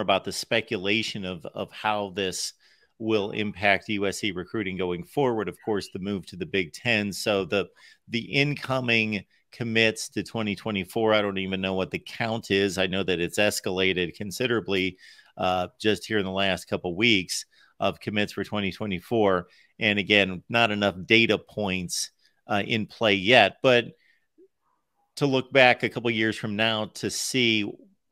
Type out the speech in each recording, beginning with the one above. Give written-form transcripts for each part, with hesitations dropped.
about the speculation of how this will impact USC recruiting going forward. Of course, the move to the Big Ten. So the incoming commits to 2024, I don't even know what the count is. I know that it's escalated considerably just here in the last couple of weeks of commits for 2024. And again, not enough data points in play yet, but to look back a couple of years from now to see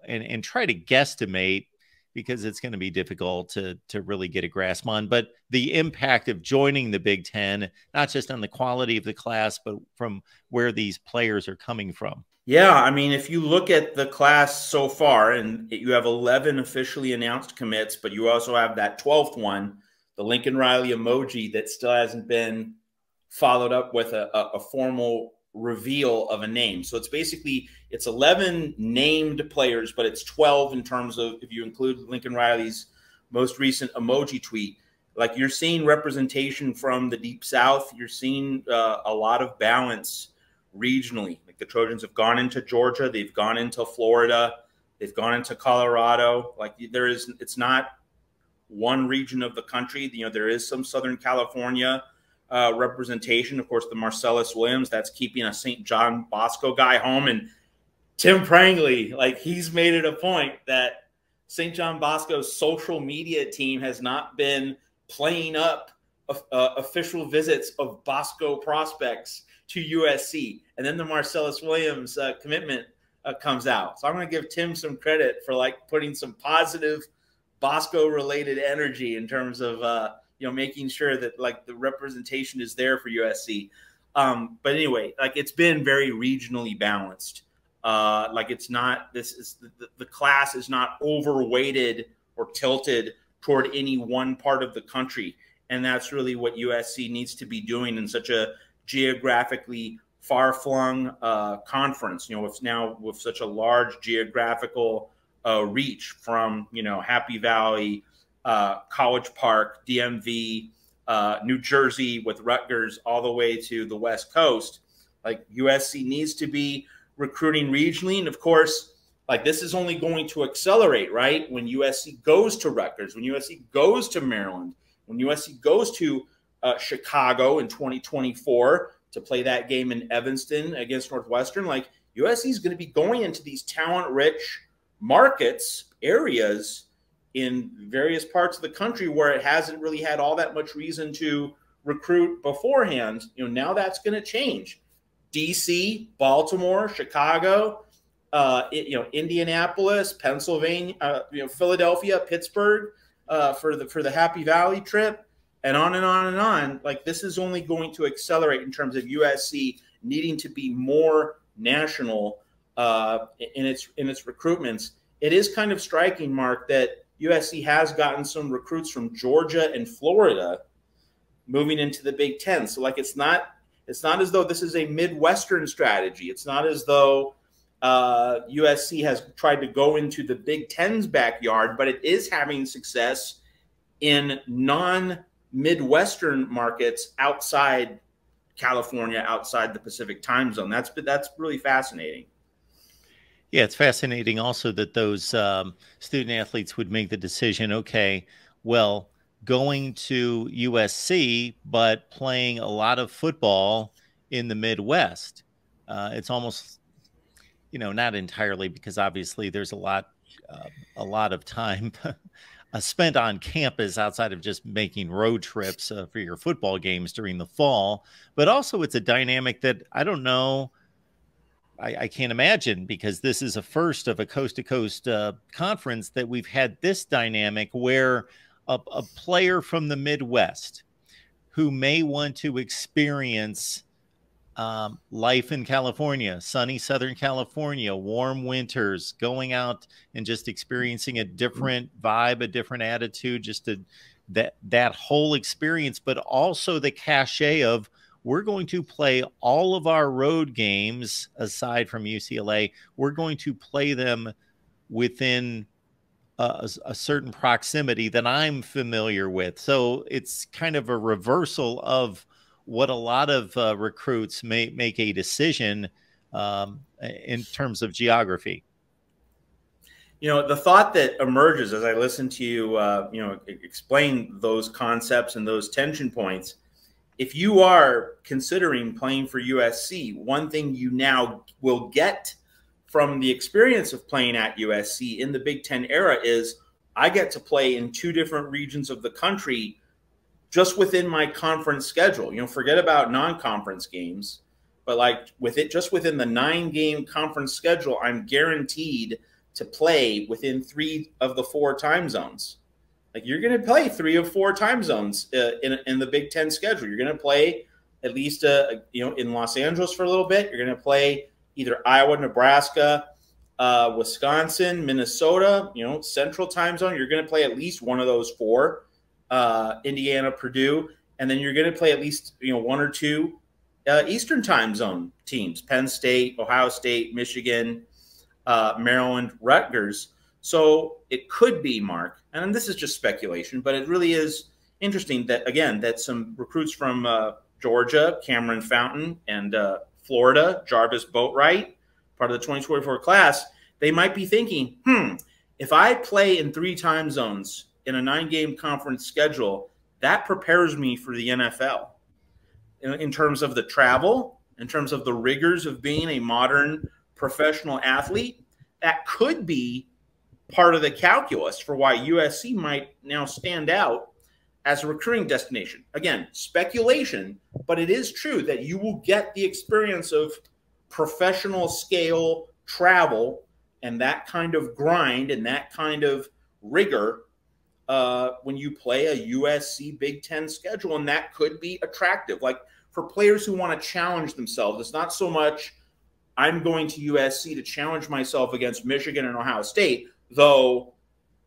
and try to guesstimate, because it's going to be difficult to really get a grasp on, but the impact of joining the Big Ten, not just on the quality of the class, but from where these players are coming from. Yeah, I mean, if you look at the class so far, and you have 11 officially announced commits, but you also have that 12th one, the Lincoln Riley emoji, that still hasn't been followed up with a formal reveal of a name. So it's basically, it's 11 named players, but it's 12 in terms of, if you include Lincoln Riley's most recent emoji tweet. Like, you're seeing representation from the Deep South. You're seeing a lot of balance regionally. Like, the Trojans have gone into Georgia, they've gone into Florida, they've gone into Colorado. Like, it's not one region of the country. You know, there is some Southern California representation. Of course, the Marcellus Williams, that's keeping a St. John Bosco guy home. And Tim Prangley, like, he's made it a point that St. John Bosco's social media team has not been playing up official visits of Bosco prospects to USC. And then the Marcellus Williams commitment comes out. So I'm going to give Tim some credit for, like, putting some positive Bosco related energy in terms of you know, making sure that, like, the representation is there for USC. But anyway, like, it's been very regionally balanced. Like, it's not, the class is not overweighted or tilted toward any one part of the country. And that's really what USC needs to be doing in such a geographically far-flung conference, you know, with such a large geographical reach from, you know, Happy Valley, College Park, DMV, New Jersey with Rutgers, all the way to the West Coast. Like, USC needs to be recruiting regionally. And of course, like, this is only going to accelerate, right? When USC goes to Rutgers, when USC goes to Maryland, when USC goes to Chicago in 2024 to play that game in Evanston against Northwestern, like, USC is going to be going into these talent-rich markets, areas in various parts of the country where it hasn't really had all that much reason to recruit beforehand. You know, now that's going to change. DC, Baltimore, Chicago, you know, Indianapolis, Pennsylvania, you know, Philadelphia, Pittsburgh, for the Happy Valley trip, and on and on and on. Like, this is only going to accelerate in terms of USC needing to be more national in its recruitments. It is kind of striking, Mark, that USC has gotten some recruits from Georgia and Florida moving into the Big Ten. So, like, it's not as though this is a Midwestern strategy. It's not as though USC has tried to go into the Big Ten's backyard, but it is having success in non-Midwestern markets outside California, outside the Pacific time zone. That's really fascinating. Yeah, it's fascinating also that those student athletes would make the decision, okay, well, going to USC, but playing a lot of football in the Midwest. It's almost, you know, not entirely, because obviously there's a lot of time spent on campus outside of just making road trips for your football games during the fall. But also it's a dynamic that I don't know, I can't imagine, because this is a first of a coast-to-coast conference that we've had this dynamic where a player from the Midwest who may want to experience life in California, sunny Southern California, warm winters, going out and just experiencing a different vibe, a different attitude, just that whole experience, but also the cachet of, we're going to play all of our road games, aside from UCLA, we're going to play them within a certain proximity that I'm familiar with. So it's kind of a reversal of what a lot of recruits may make a decision in terms of geography. You know, the thought that emerges as I listen to you, you know, explain those concepts and those tension points. If you are considering playing for USC, one thing you now will get from the experience of playing at USC in the Big Ten era is I get to play in 2 different regions of the country just within my conference schedule. You know, forget about non-conference games, but like with it, just within the 9-game conference schedule, I'm guaranteed to play within 3 of the 4 time zones. Like you're going to play 3 of 4 time zones in the Big Ten schedule. You're going to play at least, you know, in Los Angeles for a little bit. You're going to play either Iowa, Nebraska, Wisconsin, Minnesota, you know, Central time zone. You're going to play at least one of those 4. Indiana, Purdue, and then you're going to play at least, you know, 1 or 2 Eastern time zone teams: Penn State, Ohio State, Michigan, Maryland, Rutgers. So it could be, Mark, and this is just speculation, but it really is interesting that, again, that some recruits from Georgia, Cameron Fountain, and Florida, Jarvis Boatwright, part of the 2024 class, they might be thinking, if I play in 3 time zones in a 9-game conference schedule, that prepares me for the NFL in terms of the travel, in terms of the rigors of being a modern professional athlete. That could be part of the calculus for why USC might now stand out as a recruiting destination. Again, speculation, but it is true that you will get the experience of professional scale travel and that kind of grind and that kind of rigor when you play a USC Big Ten schedule, and that could be attractive. Like for players who want to challenge themselves, it's not so much I'm going to USC to challenge myself against Michigan and Ohio State, though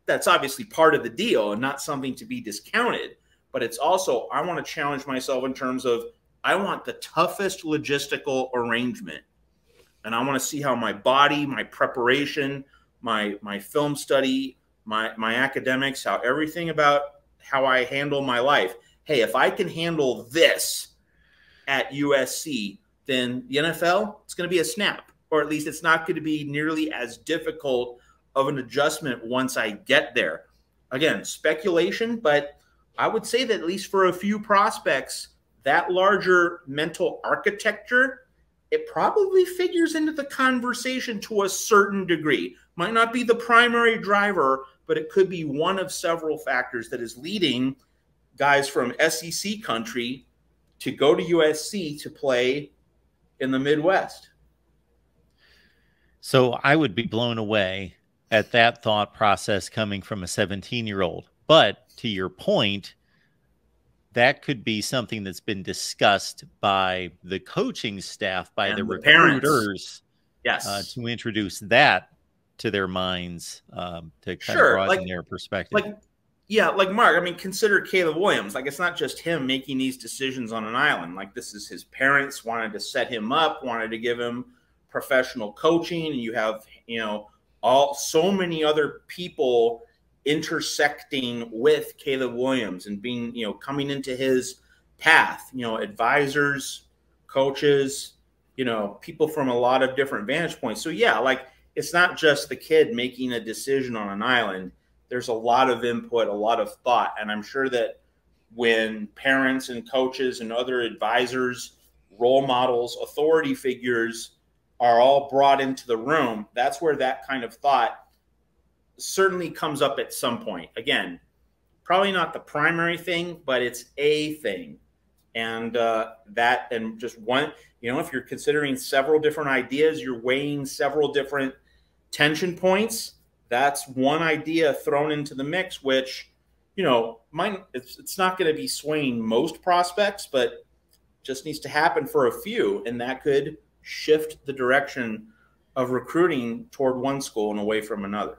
that's obviously part of the deal and not something to be discounted. But it's also, I want to challenge myself in terms of I want the toughest logistical arrangement. And I want to see how my body, my preparation, my film study, my academics, how everything about how I handle my life. Hey, if I can handle this at USC, then the NFL, it's going to be a snap, or at least it's not going to be nearly as difficult of an adjustment once I get there. Again, speculation, but I would say that at least for a few prospects, that larger mental architecture, it probably figures into the conversation to a certain degree. Might not be the primary driver, but it could be one of several factors that is leading guys from SEC country to go to USC to play in the Midwest. So I would be blown away at that thought process coming from a 17-year-old. But to your point, that could be something that's been discussed by the coaching staff, by the recruiters, yes, to introduce that to their minds, to kind of broaden their perspective. Like Mark, I mean, consider Caleb Williams. Like, it's not just him making these decisions on an island. Like, this is his parents wanted to set him up, wanted to give him professional coaching, and you have, you know, so many other people intersecting with Caleb Williams and being, you know, coming into his path, you know, advisors, coaches, you know, people from a lot of different vantage points. So yeah, like, it's not just the kid making a decision on an island. There's a lot of input, a lot of thought. And I'm sure that when parents and coaches and other advisors, role models, authority figures are all brought into the room, that's where that kind of thought certainly comes up at some point. Again, probably not the primary thing, but it's a thing. And and just one, you know, if you're considering several different ideas, you're weighing several different tension points, that's one idea thrown into the mix, which, you know, it's not going to be swaying most prospects, but just needs to happen for a few. And that could shift the direction of recruiting toward one school and away from another.